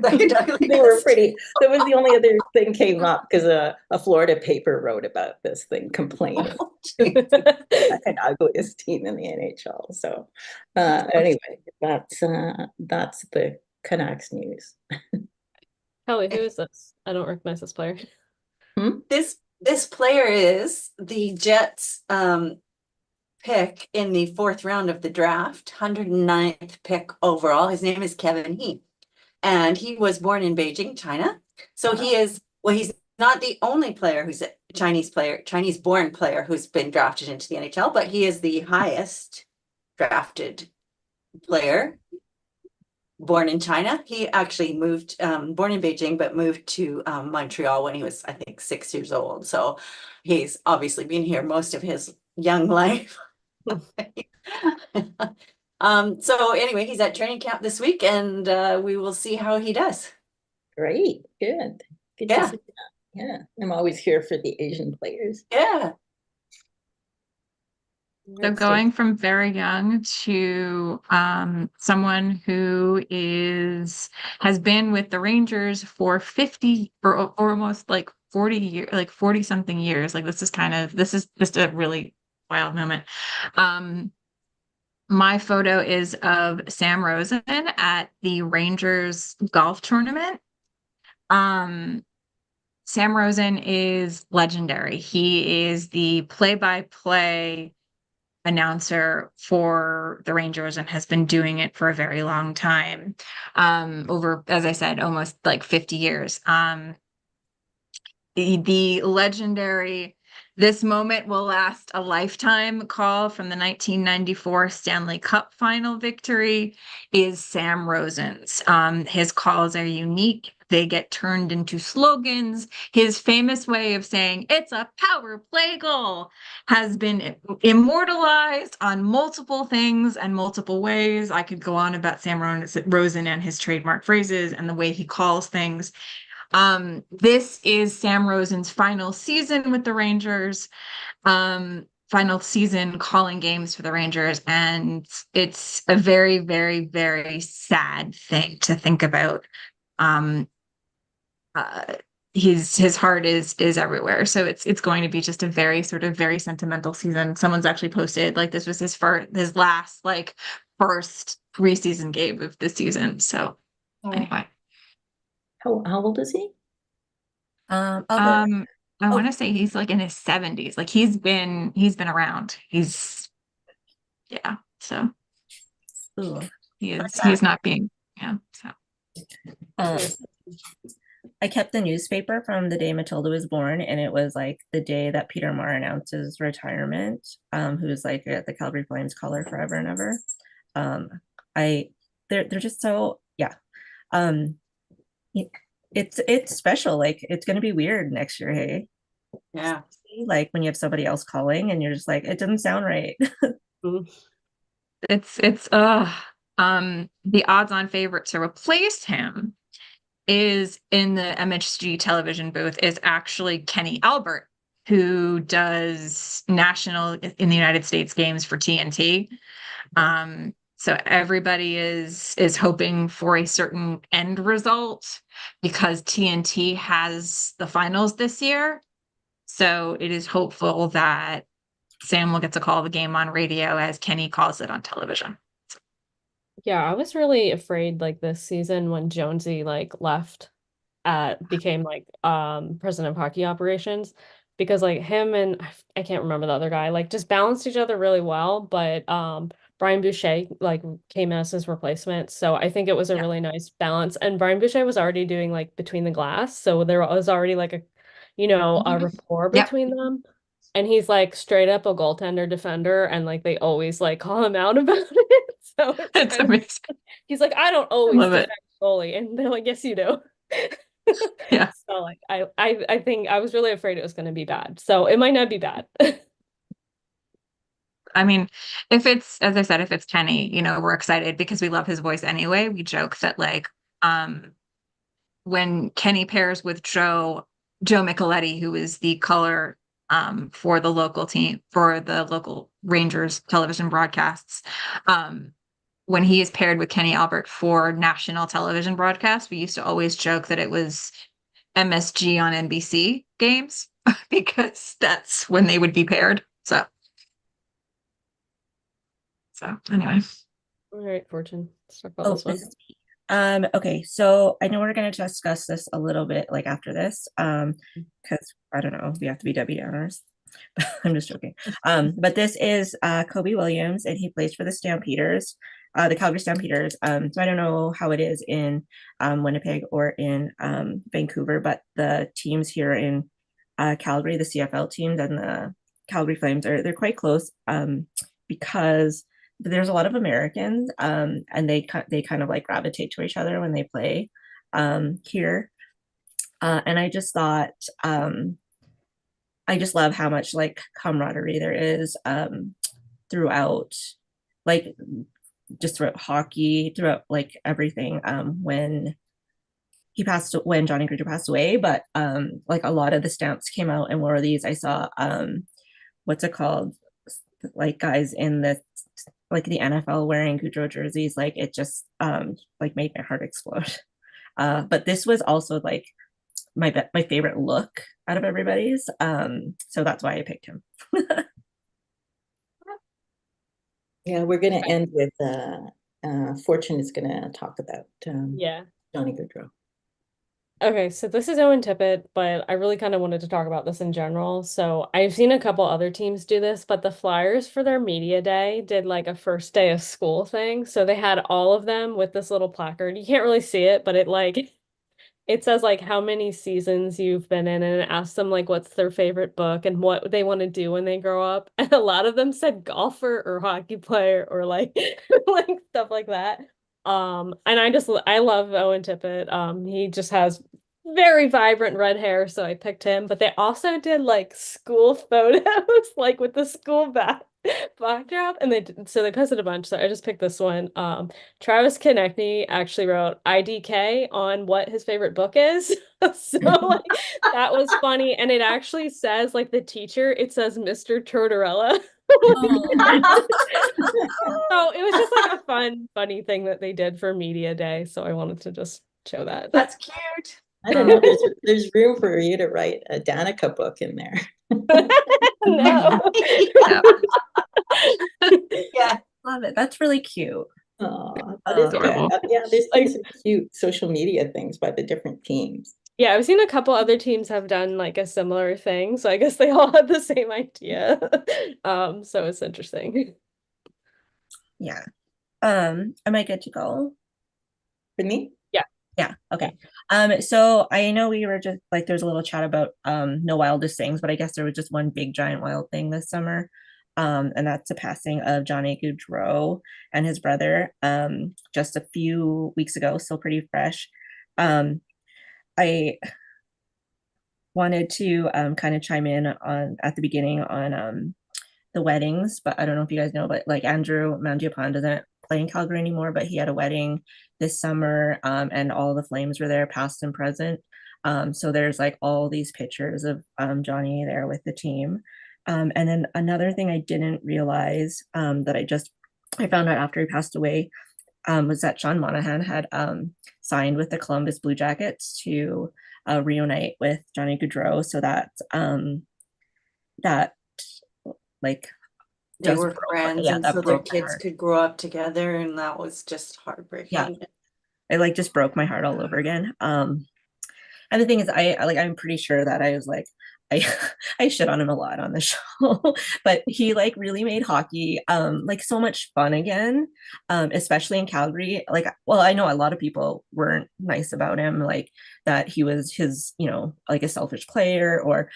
Second ugliest. They were pretty. That was the only other thing came up because a Florida paper wrote about this thing, complaining. Second ugliest team in the NHL. So anyway, that's the Canucks news. Kelly, who is this? I don't recognize this player. This player is the Jets pick in the 4th round of the draft, 109th pick overall. His name is Kevin He, and he was born in Beijing, China. So he is, well, he's not the only player who's a Chinese born player who's been drafted into the NHL, but he is the highest drafted player born in China. He actually moved, born in Beijing, but moved to Montreal when he was, I think, 6 years old. So he's obviously been here most of his young life. So anyway, he's at training camp this week, and we will see how he does. Great, good. Good to Yeah. see that. Yeah, I'm always here for the Asian players. Yeah. So going from very young to someone who has been with the Rangers for 50 or almost like 40 years, like 40 something years. Like this is just a really wild moment. My photo is of Sam Rosen at the Rangers golf tournament. Sam Rosen is legendary. He is the play-by-play announcer for the Rangers and has been doing it for a very long time. Over, as I said, almost like 50 years. The legendary "This moment will last a lifetime" call from the 1994 Stanley Cup final victory is Sam Rosen's. His calls are unique. They get turned into slogans. His famous way of saying "it's a power play goal" has been immortalized on multiple things and multiple ways. I could go on about Sam Rosen and his trademark phrases and the way he calls things. This is Sam Rosen's final season with the Rangers, final season calling games for the Rangers, and it's a very, very, very sad thing to think about. His heart is everywhere, so it's going to be just a very sort of very sentimental season. Someone's actually posted like this was his last like first preseason game of the season. So anyway. How old is he? I'll I want to say he's like in his 70s. Like he's been around. So Ooh. he's not being, so. I kept the newspaper from the day Matilda was born, and it was like the day that Peter Marr announces retirement, who's like the Calgary Flames caller forever and ever. They're just so, yeah. It's special. Like it's gonna be weird next year, hey? Yeah. Like when you have somebody else calling and you're just like, it doesn't sound right. It's the odds-on favorite to replace him is in the MHG television booth is actually Kenny Albert, who does national in the United States games for TNT. So everybody is hoping for a certain end result because TNT has the finals this year. So it is hopeful that Sam will get to call the game on radio as Kenny calls it on television. Yeah, I was really afraid like this season when Jonesy like left became like president of hockey operations, because like him and I can't remember the other guy like just balanced each other really well, but Brian Boucher like came as his replacement. So I think it was a really nice balance. And Brian Boucher was already doing like Between the Glass. So there was already like a rapport between them. And he's like straight up a goaltender defender, and like they always like call him out about it. So it's amazing. He's like, I don't always Love defend it. goalie, and they're like, yes, you do. Yeah. So like I think I was really afraid it was going to be bad. So it might not be bad. I mean, if it's, as I said, if it's Kenny, we're excited because we love his voice anyway. We joke that like when Kenny pairs with Joe Micheletti, who is the color for the local team, for the local Rangers television broadcasts, when he is paired with Kenny Albert for national television broadcast, we used to always joke that it was MSG on NBC games because that's when they would be paired. So anyway. All right, Fortune. Let's talk about Oh, this one. okay, so I know we're gonna discuss this a little bit like after this, because I don't know, we have to be WNers. I'm just joking. But this is Kobe Williams, and he plays for the Stampeders, the Calgary Stampeders. So I don't know how it is in Winnipeg or in Vancouver, but the teams here in Calgary, the CFL teams and the Calgary Flames they're quite close because there's a lot of Americans and they kind of like gravitate to each other when they play here. And I just thought I just love how much like camaraderie there is throughout, like just throughout hockey, throughout like everything. When Johnny Gaudreau passed away, but like a lot of the stamps came out and wore these. I saw what's it called? Like guys in the NFL wearing Gaudreau jerseys. Like it just like made my heart explode. But this was also like my favorite look out of everybody's. So that's why I picked him. Yeah, we're going to end with Fortune is going to talk about Yeah. Johnny Gaudreau. Okay, so this is Owen Tippett, but I really kind of wanted to talk about this in general. So I've seen a couple other teams do this, but the Flyers for their media day did like a first day of school thing. So they had all of them with this little placard. You can't really see it, but it says like how many seasons you've been in, and it asks them like what's their favorite book and what they want to do when they grow up. And a lot of them said golfer or hockey player or like like stuff like that. And I love Owen Tippett. He just has very vibrant red hair, so I picked him. But they also did like school photos, like with the school backdrop, and they posted a bunch. So I just picked this one. Travis Konechny actually wrote IDK on what his favorite book is. So like that was funny, and it actually says like the teacher. It says Mr. Tortorella. So it was just like a funny thing that they did for Media Day. So I wanted to just show that. That's cute. I don't know. There's room for you to write a Danica book in there. No. Yeah. Love it. That's really cute. Oh, that is Adorable. yeah, there's like some cute social media things by the different teams. Yeah, I've seen a couple other teams have done like a similar thing, so I guess they all had the same idea. So it's interesting. Yeah. Am I good to go? For me? Yeah. Okay. So I know we were just like there's a little chat about no wildest things, but I guess there was just one big giant wild thing this summer. And that's the passing of Johnny Gaudreau and his brother just a few weeks ago, still pretty fresh. I wanted to kind of chime in on at the beginning on the weddings, but I don't know if you guys know, but like Andrew Mangiapane doesn't play in Calgary anymore, but he had a wedding this summer and all the Flames were there, past and present. So there's like all these pictures of Johnny there with the team. And then another thing I didn't realize that I found out after he passed away was that Sean Monahan had signed with the Columbus Blue Jackets to reunite with Johnny Gaudreau. So that like They were friends, yeah, and that so their broke my kids heart. could grow up together, and that was just heartbreaking. Yeah. It like just broke my heart all over again. And the thing is, I'm pretty sure that I was like, I shit on him a lot on the show, but he like really made hockey like so much fun again, especially in Calgary. Like, well, I know a lot of people weren't nice about him, like that he was his, like a selfish player, or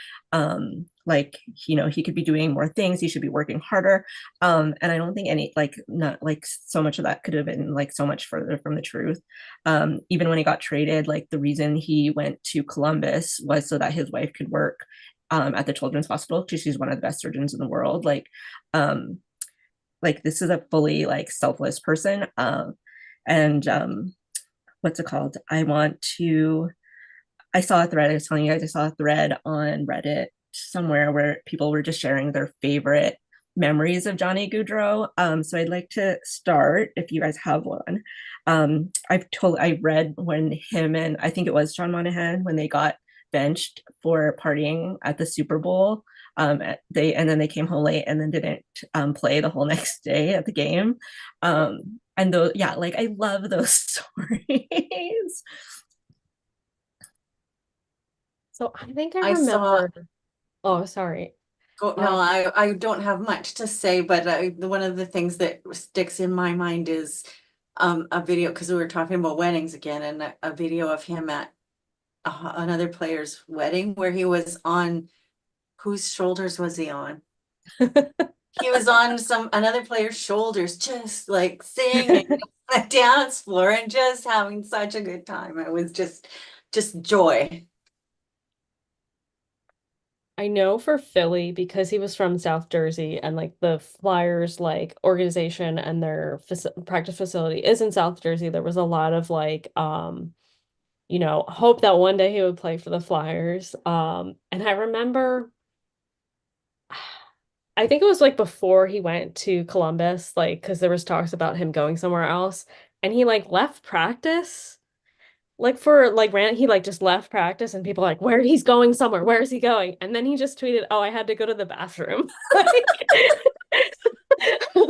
like, he could be doing more things, he should be working harder. And I don't think not like so much of that could have been like so much further from the truth. Even when he got traded, like the reason he went to Columbus was so that his wife could work at the Children's Hospital, because she's one of the best surgeons in the world. Like this is a fully like selfless person. And what's it called? I saw a thread, I was telling you guys, I saw a thread on Reddit somewhere where people were just sharing their favorite memories of Johnny Gaudreau. So I'd like to start if you guys have one. I read when him and I think it was Sean Monahan when they got benched for partying at the Super Bowl. And then they came home late and then didn't play the whole next day at the game. And though, yeah, like I love those stories. So I think I saw- remember. Oh, sorry. No, I don't have much to say, but one of the things that sticks in my mind is a video, because we were talking about weddings again, and a video of him at another player's wedding where he was on, whose shoulders was he on? He was on another player's shoulders, just like singing on the dance floor and just having such a good time. It was just joy. I know for Philly, because he was from South Jersey and like the Flyers like organization and their practice facility is in South Jersey, there was a lot of like hope that one day he would play for the Flyers. And I remember I think it was like before he went to Columbus, like because there was talks about him going somewhere else, and he like left practice. Like for like he like just left practice and people are like, where he's going somewhere, where is he going? And then he just tweeted, oh, I had to go to the bathroom.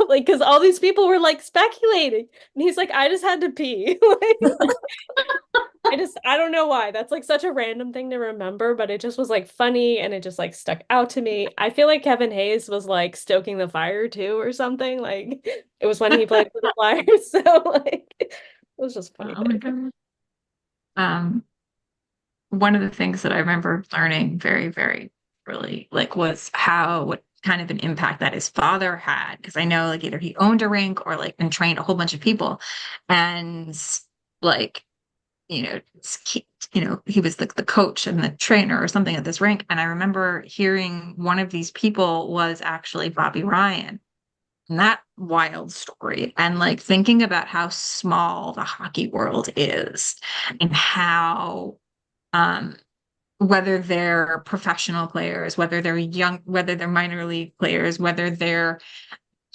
Like because all these people were like speculating. And he's like, I just had to pee. I don't know why. That's like such a random thing to remember, but it just was like funny and it just like stuck out to me. I feel like Kevin Hayes was like stoking the fire too or something. Like it was when he played for the Flyers. So like it was just funny. Oh my God. One of the things that I remember learning very, very early, like, was what kind of an impact that his father had. Because I know, like, either he owned a rink or like and trained a whole bunch of people, and like, he was the coach and the trainer or something at this rink. And I remember hearing one of these people was actually Bobby Ryan. And that wild story, and like thinking about how small the hockey world is and how whether they're professional players, whether they're young, whether they're minor league players, whether they're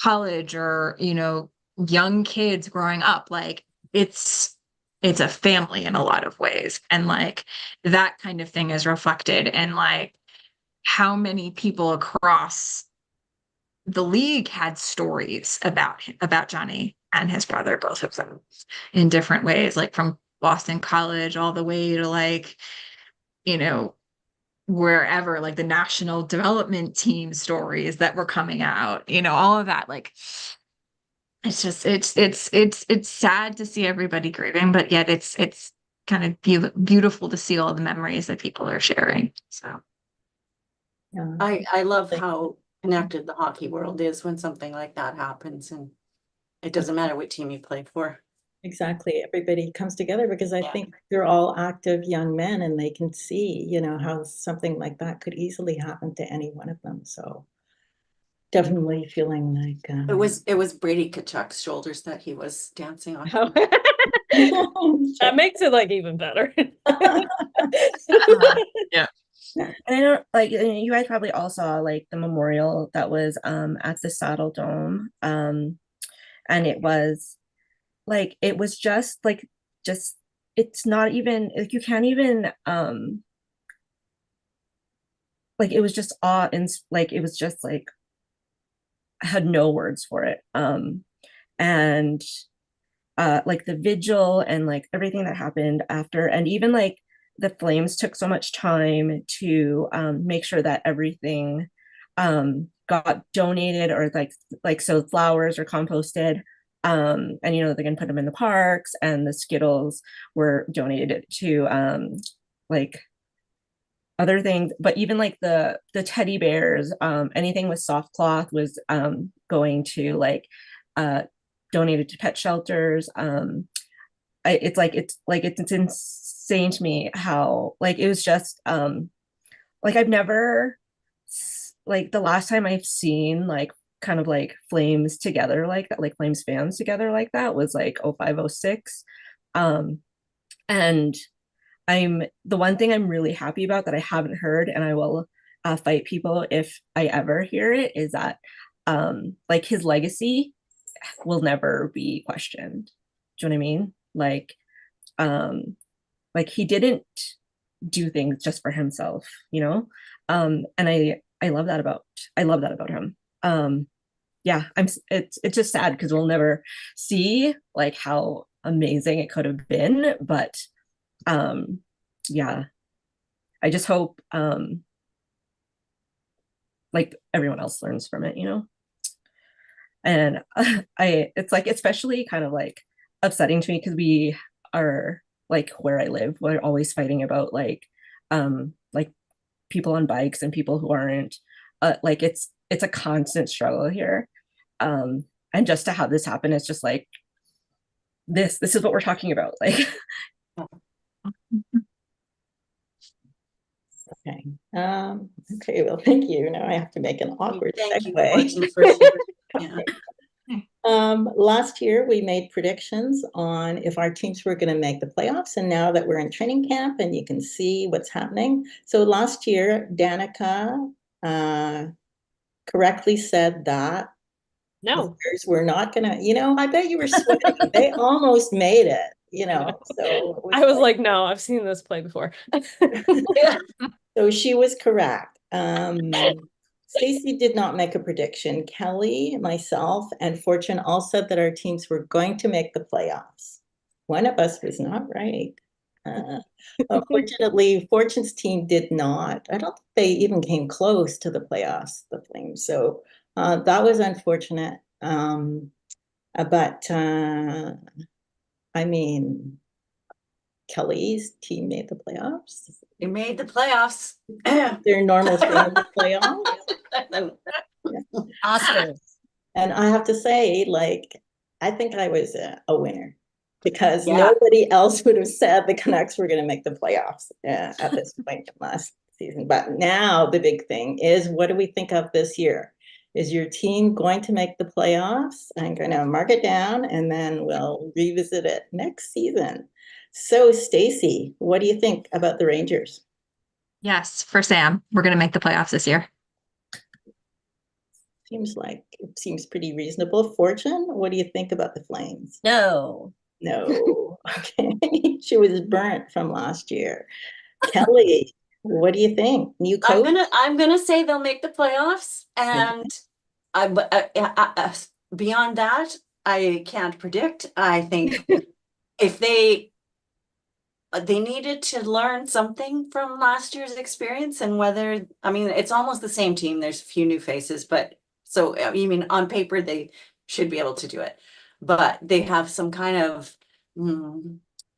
college or young kids growing up, like it's a family in a lot of ways. And like that kind of thing is reflected in like how many people across the league had stories about Johnny and his brother, both of them, in different ways, like from Boston College all the way to like, wherever, like the national development team stories that were coming out, all of that. Like, it's just, it's sad to see everybody grieving, but yet it's kind of beautiful to see all the memories that people are sharing. So Yeah. I love how connected the hockey world is when something like that happens, and it doesn't matter what team you play for. Exactly. Everybody comes together because I Yeah. think they're all active young men and they can see, how something like that could easily happen to any one of them. So definitely feeling like It was Brady Tkachuk's shoulders that he was dancing on. That makes it like even better. yeah. And I know, like, you guys probably all saw like the memorial that was at the Saddle Dome, and it was just it's not even like you can't even like it was just awe and like it was just like I had no words for it, and like the vigil and like everything that happened after, and even like the Flames took so much time to make sure that everything got donated, or like so flowers are composted, and they're gonna put them in the parks, and the Skittles were donated to like other things. But even like the teddy bears, anything with soft cloth was going to like donated to pet shelters. It's insane to me how like it was just like I've never like the last time I've seen like kind of like Flames together like that, like Flames fans together like that, was like 0506. And the one thing I'm really happy about that I haven't heard, and I will fight people if I ever hear it, is that like his legacy will never be questioned. Do you know what I mean? Like he didn't do things just for himself, you know? And I love that about him. Yeah, it's just sad because we'll never see like how amazing it could have been, but yeah, I just hope like everyone else learns from it, you know? And it's like especially kind of like upsetting to me because we are like where I live, we're always fighting about like people on bikes and people who aren't. Like it's a constant struggle here. And just to have this happen, it's just like this is what we're talking about. Like Okay. Okay, well, thank you. Now I have to make an awkward Thank you, segue. Fortune, for sharing. Yeah. Last year we made predictions on if our teams were going to make the playoffs, and now that we're in training camp and you can see what's happening. So last year, Danica correctly said that the No. Stars were not gonna, I bet you were sweating. They almost made it, so it I was like, no, I've seen this play before. so she was correct. Stacey did not make a prediction. Kelly, myself, and Fortune all said that our teams were going to make the playoffs. One of us was not right. Unfortunately, Fortune's team did not. I don't think they even came close to the playoffs, the Flames. So that was unfortunate. But I mean, Kelly's team made the playoffs. We made the playoffs. Their normal thing in the playoffs. Oscars. And I have to say, like, I think I was a winner because Yeah. nobody else would have said the Canucks were going to make the playoffs at this point last season. But now the big thing is, what do we think of this year? Is your team going to make the playoffs? I'm going to mark it down and then we'll revisit it next season. So, Stacey, what do you think about the Rangers? Yes, for Sam, we're going to make the playoffs this year. It seems pretty reasonable. Fortune, what do you think about the Flames? No. Okay. She was burnt from last year. Kelly, what do you think? New coach? I'm gonna say they'll make the playoffs, and beyond that, I can't predict. I think if they needed to learn something from last year's experience, and it's almost the same team. There's a few new faces, but so I mean, on paper they should be able to do it, but they have some kind of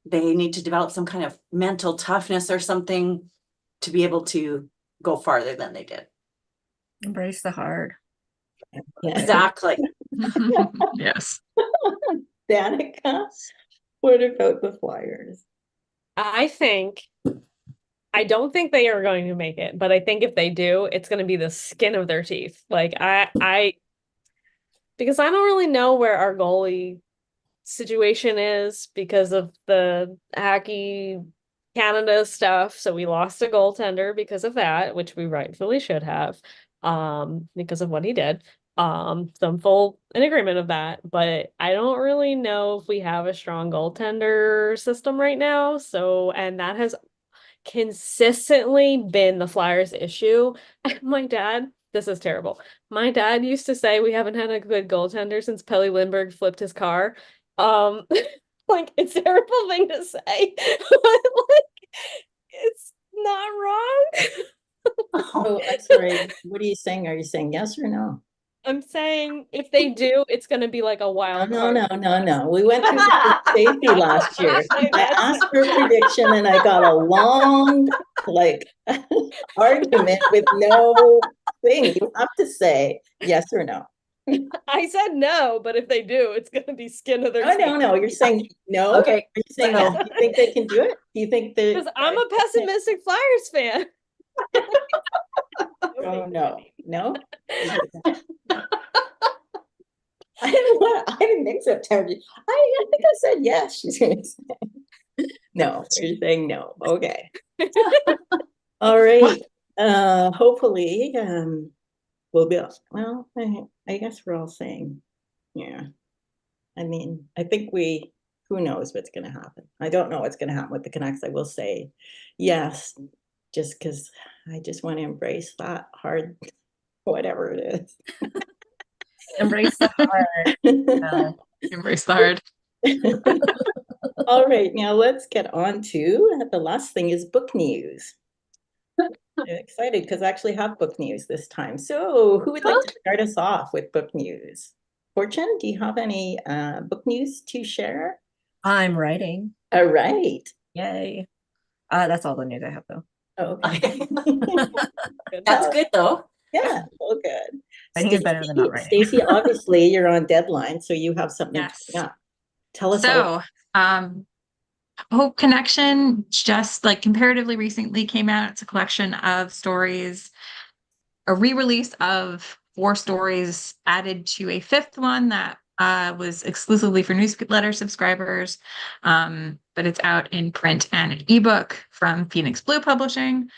they need to develop some kind of mental toughness or something to be able to go farther than they did. Embrace the hard. Yeah. Exactly. Yes. Danica, what about the Flyers? I don't think they are going to make it, but I think if they do, it's going to be the skin of their teeth. Like because I don't really know where our goalie situation is because of the Hockey Canada stuff. So we lost a goaltender because of that, which we rightfully should have, because of what he did. So I'm full in agreement of that, but I don't really know if we have a strong goaltender system right now. So, and that has consistently been the Flyers' issue. My dad, this is terrible. My dad used to say we haven't had a good goaltender since Pelle Lindbergh flipped his car. Like it's a terrible thing to say, but like it's not wrong. Oh, I'm sorry. What are you saying? Are you saying yes or no? I'm saying if they do, it's going to be like a wild card. No. We went through this with Stacey last year. I asked for a prediction and I got a long, argument with no thing. You have to say yes or no. I said no, but if they do, it's going to be skin of their teeth. No. You're saying no? Okay. Are you saying no? Do you think they can do it? Do you think they... Because I'm a pessimistic Flyers fan. Oh, no. I didn't think so, Terry. I think I said yes. She's going to say no. You're saying no. Okay. All right. Hopefully, we'll be, well, I guess we're all saying, yeah. I mean, I think who knows what's going to happen. I don't know what's going to happen with the Canucks. I will say yes, just because I just want to embrace that hard, whatever it is. Embrace the hard. Embrace the hard. All right, now let's get on to the last thing is book news. I'm excited because I actually have book news this time. So who would like to start us off with book news? Fortune, do you have any book news to share? I'm writing. All right. Yay. That's all the news I have though. Oh, okay. That's good though. Yeah, well, good. Writing is better than not writing. Stacey, obviously you're on deadline, so you have something Yes. coming up. Tell us all. So, Hope Connection just like comparatively recently came out. It's a collection of stories, a re-release of 4 stories added to a 5th one that was exclusively for newsletter subscribers. But it's out in print and an ebook from Phoenix Blue Publishing.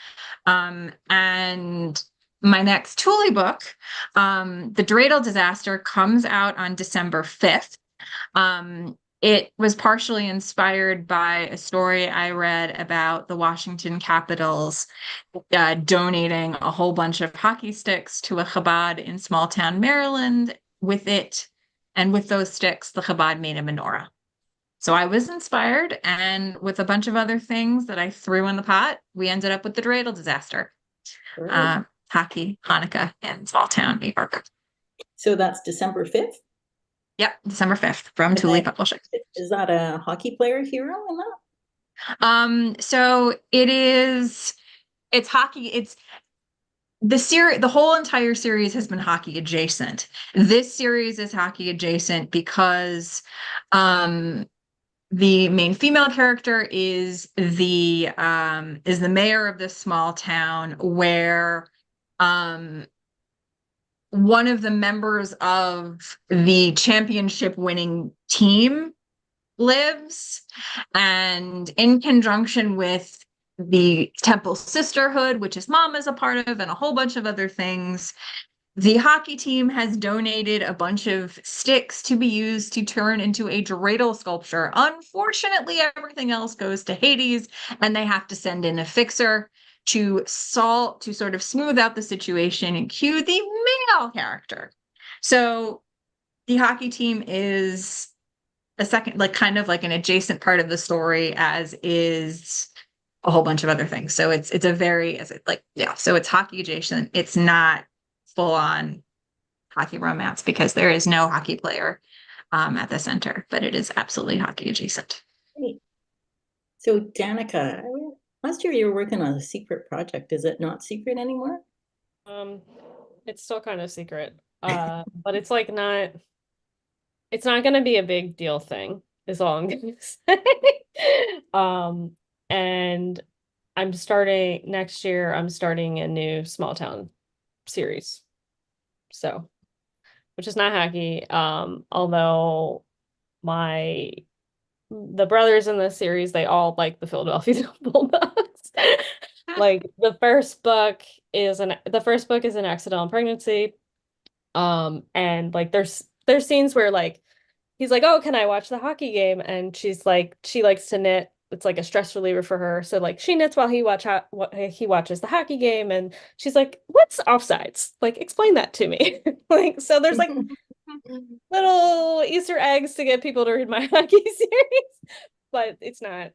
And my next Thule book, The Dreidel Disaster, comes out on December 5th. It was partially inspired by a story I read about the Washington Capitals donating a whole bunch of hockey sticks to a Chabad in small town Maryland. With it, and with those sticks, the Chabad made a menorah. So I was inspired, and with a bunch of other things that I threw in the pot, we ended up with the Dreidel Disaster. Hockey, Hanukkah, and small town New York. So that's December 5th? Yep, December 5th from Thule Publishing. Is that a hockey player hero in that? So it's hockey. It's the series, the whole entire series has been hockey adjacent. This series is hockey adjacent because the main female character is the mayor of this small town where one of the members of the championship winning team lives, and in conjunction with the Temple Sisterhood, which his mom is a part of, and a whole bunch of other things, the hockey team has donated a bunch of sticks to be used to turn into a dreidel sculpture. Unfortunately, everything else goes to Hades, and they have to send in a fixer to sort of smooth out the situation and cue the male character. So the hockey team is a second, like kind of like an adjacent part of the story, as is a whole bunch of other things. So it's a very, so it's hockey adjacent. It's not full on hockey romance because there is no hockey player at the center, but it is absolutely hockey adjacent. Great. So Danica, last year you were working on a secret project. Is it not secret anymore? It's still kind of secret. But it's like it's not gonna be a big deal thing, is all I'm gonna say. And next year, I'm starting a new small town series. So, which is not hockey. Although the brothers in this series, they all like the Philadelphia Bulldogs. Like the first book is an accidental pregnancy. And like there's scenes where like he's like, "Oh, can I watch the hockey game?" And she's like, she likes to knit. It's like a stress reliever for her. So like she knits while he watches the hockey game, and she's like, "What's offsides? Like, explain that to me." Like, so there's like little Easter eggs to get people to read my hockey series, but it's not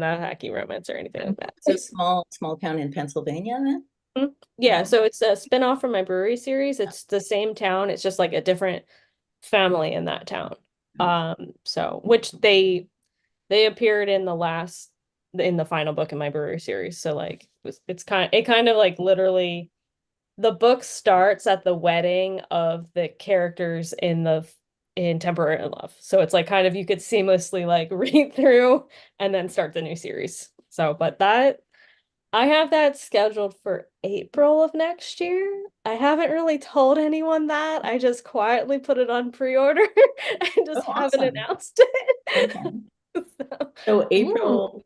a hockey romance or anything like that. So small town in Pennsylvania then? Yeah, so it's a spinoff from my brewery series. It's the same town. It's just like a different family in that town. So which they appeared in the final book in my brewery series. So like it kind of like literally the book starts at the wedding of the characters in Temporary Love. So it's like kind of you could seamlessly like read through and then start the new series. So but that I have that scheduled for April of next year. I haven't really told anyone that. I just quietly put it on pre-order and just haven't announced it. Okay. So April,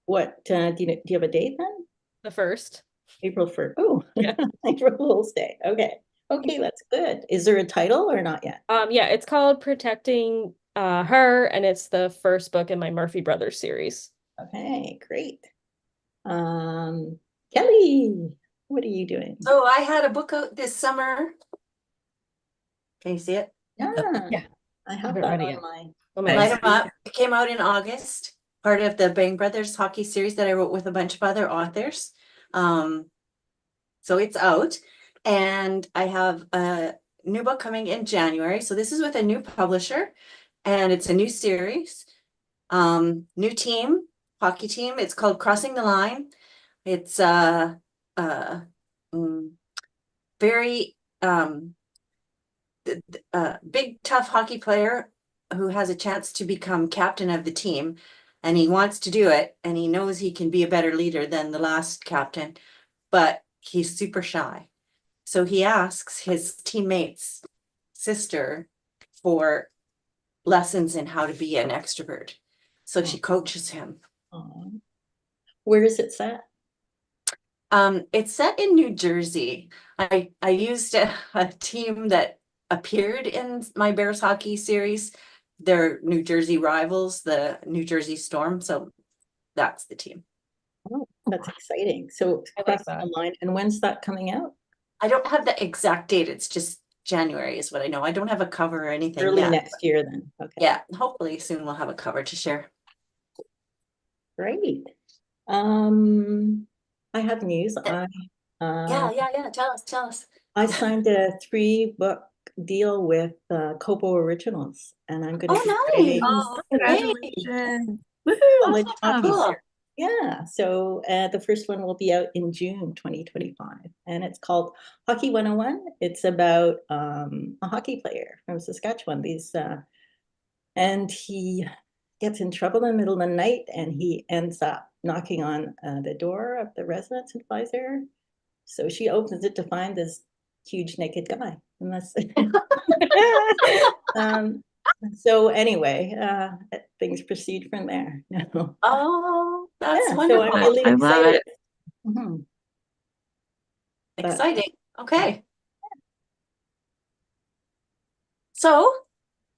what, do you have a date then? The 1st. April 1st. Oh, yeah. April Fool's Day. Okay. Okay, that's good. Is there a title or not yet? Yeah, it's called Protecting Her, and it's the first book in my Murphy Brothers series. Okay, great. Kelly, what are you doing? So I had a book out this summer. Can you see it? Yeah, Yeah. I have Haven't that read it on yet. my. Oh Nice. Light 'em Up. It came out in August, part of the Bang Brothers hockey series that I wrote with a bunch of other authors. So it's out, and I have a new book coming in January. So this is with a new publisher, and it's a new series. New team, hockey team. It's called Crossing the Line. It's uh very big tough hockey player who has a chance to become captain of the team, and he wants to do it, and he knows he can be a better leader than the last captain, but he's super shy. So he asks his teammate's sister for lessons in how to be an extrovert. So she coaches him. Aw. Where is it set? It's set in New Jersey. I used a team that appeared in my Bears hockey series. They're New Jersey rivals, the New Jersey Storm. So that's the team. Oh, that's exciting. So I like Crossing that. the Line, and when's that coming out? I don't have the exact date. It's just January is what I know. I don't have a cover or anything Early yet. next year then. Okay. Yeah, hopefully soon we'll have a cover to share. Great. I have news. Yeah. Tell us. I signed a 3-book deal with Kobo Originals, and I'm going to be Oh, writing. nice. Oh, congratulations. Woohoo! Like hockey Cool. series. Yeah, so the first one will be out in June 2025, and it's called Hockey 101. It's about a hockey player from Saskatchewan. And he gets in trouble in the middle of the night, and he ends up knocking on the door of the residence advisor. So she opens it to find this huge naked guy. And that's so anyway, things proceed from there. No. Oh, that's Yeah, so wonderful. I'm really I love excited. it. Mhm. But Exciting. Okay. So,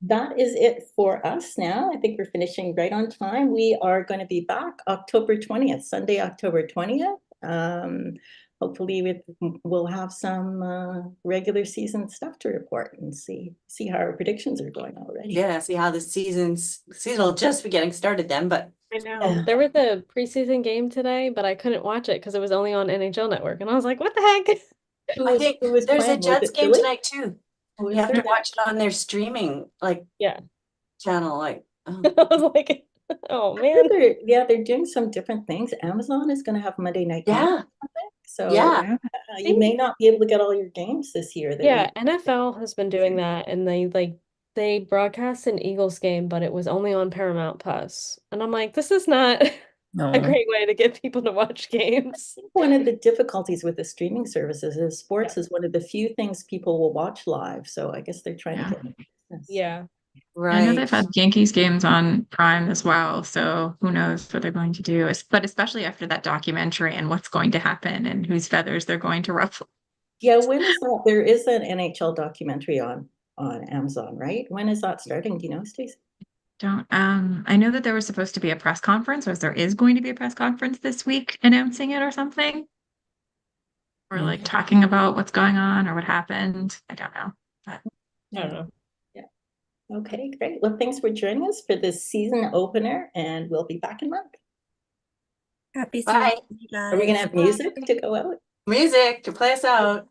that is it for us now. I think we're finishing right on time. We are going to be back October 20th, Sunday, October 20th. Hopefully we'll have some regular season stuff to report and see how our predictions are going already. yeah, see how the season will just be getting started then, but I know. Yeah. There was a preseason game today, but I couldn't watch it because it was only on NHL Network. And I was like, what the heck? I think Who was there's a playing? Was Jets it game Philly? tonight too. Who You is have there? to watch it on their streaming Yeah. channel. Like, oh. I was like, oh I man. heard they're doing some different things. Amazon is going to have Monday Night Game, Yeah, I think. So yeah. you may not be able to get all your games this year. Yeah, NFL has been doing that, and they broadcast an Eagles game, but it was only on Paramount Plus. And I'm like, this is not a No. great way to get people to watch games. One of the difficulties with the streaming services is sports is one of the few things people will watch live. So I guess they're trying to get into business. Yeah. I know Right. they've had Yankees games on Prime as well, so who knows what they're going to do. But especially after that documentary and what's going to happen and whose feathers they're going to ruffle. Yeah, when is that? There is an NHL documentary on Amazon, right? When is that starting? Do you know, Stacey? I know that there was supposed to be a press conference, or there is going to be a press conference this week announcing it or something. Or like talking about what's going on or what happened. I don't know. But I don't know. Okay, great. Well, thanks for joining us for this season opener, and we'll be back in a month. Happy Bye. season, you guys. Are we going to have music to go out? Music to play us out.